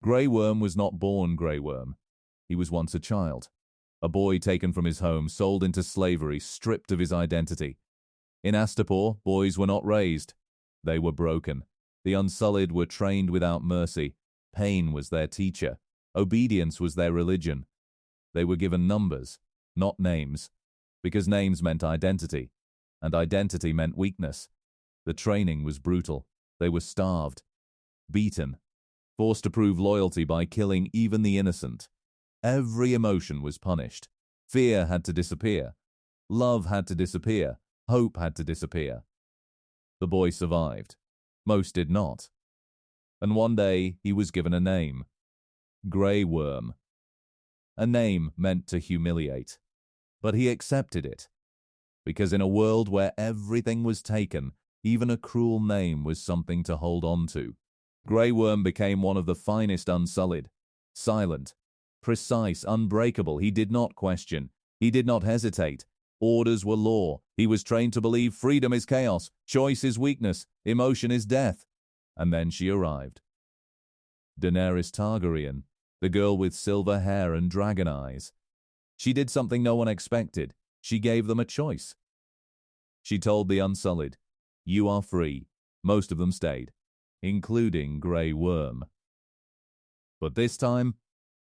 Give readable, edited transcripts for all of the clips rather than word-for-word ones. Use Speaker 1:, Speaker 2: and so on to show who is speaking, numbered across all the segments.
Speaker 1: Grey Worm was not born Grey Worm. He was once a child, a boy taken from his home, sold into slavery, stripped of his identity. In Astapor, boys were not raised. They were broken. The Unsullied were trained without mercy. Pain was their teacher. Obedience was their religion. They were given numbers, not names, because names meant identity, and identity meant weakness. The training was brutal. They were starved, beaten, forced to prove loyalty by killing even the innocent. Every emotion was punished. Fear had to disappear. Love had to disappear. Hope had to disappear. The boy survived. Most did not. And one day he was given a name. Grey Worm. A name meant to humiliate. But he accepted it. Because in a world where everything was taken, even a cruel name was something to hold on to. Grey Worm became one of the finest Unsullied. Silent, precise, unbreakable. He did not question. He did not hesitate. Orders were law. He was trained to believe freedom is chaos, choice is weakness, emotion is death. And then she arrived. Daenerys Targaryen, the girl with silver hair and dragon eyes. She did something no one expected. She gave them a choice. She told the Unsullied, "You are free." Most of them stayed, including Grey Worm. But this time,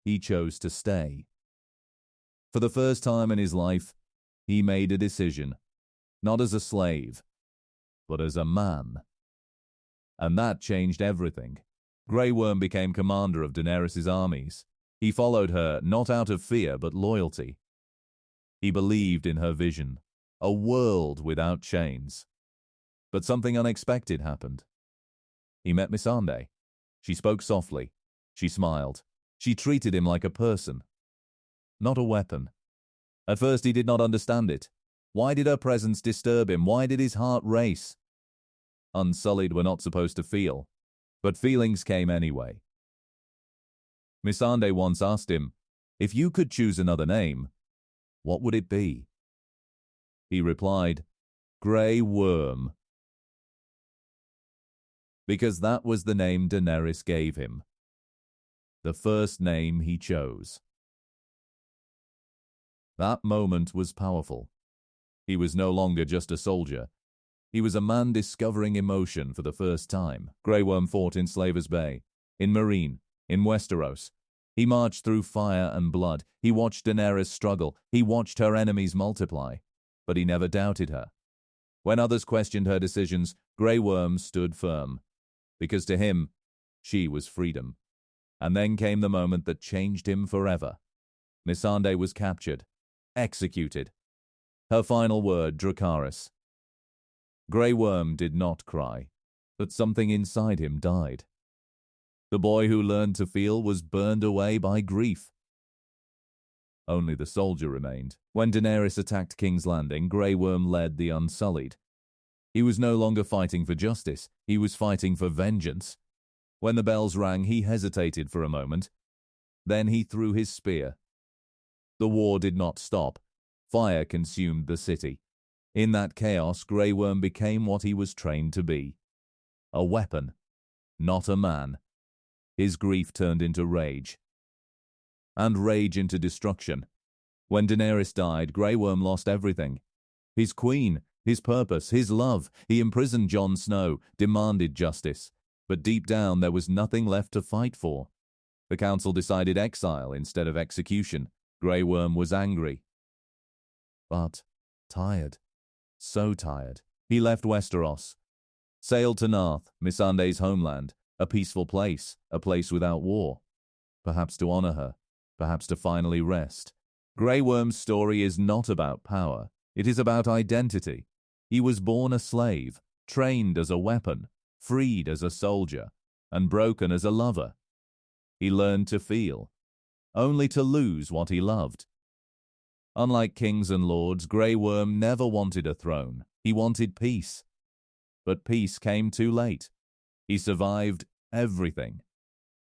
Speaker 1: he chose to stay. For the first time in his life, he made a decision, not as a slave, but as a man. And that changed everything. Grey Worm became commander of Daenerys' armies. He followed her not out of fear but loyalty. He believed in her vision, a world without chains. But something unexpected happened. He met Missandei. She spoke softly. She smiled. She treated him like a person, not a weapon. At first he did not understand it. Why did her presence disturb him? Why did his heart race? Unsullied were not supposed to feel, but feelings came anyway. Missandei once asked him, "If you could choose another name, what would it be?" He replied, "Grey Worm." Because that was the name Daenerys gave him. The first name he chose. That moment was powerful. He was no longer just a soldier. He was a man discovering emotion for the first time. Grey Worm fought in Slaver's Bay, in Meereen, in Westeros. He marched through fire and blood. He watched Daenerys struggle. He watched her enemies multiply. But he never doubted her. When others questioned her decisions, Grey Worm stood firm. Because to him, she was freedom. And then came the moment that changed him forever. Missandei was captured, executed. Her final word, Dracarys. Grey Worm did not cry, but something inside him died. The boy who learned to feel was burned away by grief. Only the soldier remained. When Daenerys attacked King's Landing, Grey Worm led the Unsullied. He was no longer fighting for justice. He was fighting for vengeance. When the bells rang, he hesitated for a moment. Then he threw his spear. The war did not stop. Fire consumed the city. In that chaos, Grey Worm became what he was trained to be. A weapon, not a man. His grief turned into rage. And rage into destruction. When Daenerys died, Grey Worm lost everything. His queen, his purpose, his love. He imprisoned Jon Snow, demanded justice. But deep down there was nothing left to fight for. The council decided exile instead of execution. Grey Worm was angry. But tired. So tired. He left Westeros. Sailed to Narth, Missandei's homeland. A peaceful place. A place without war. Perhaps to honor her. Perhaps to finally rest. Grey Worm's story is not about power. It is about identity. He was born a slave, trained as a weapon, freed as a soldier, and broken as a lover. He learned to feel, only to lose what he loved. Unlike kings and lords, Grey Worm never wanted a throne. He wanted peace. But peace came too late. He survived everything.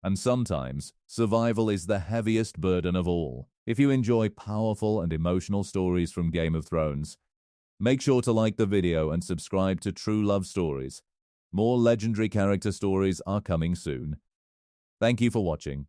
Speaker 1: And sometimes, survival is the heaviest burden of all. If you enjoy powerful and emotional stories from Game of Thrones, make sure to like the video and subscribe to True Love Stories. More legendary character stories are coming soon. Thank you for watching.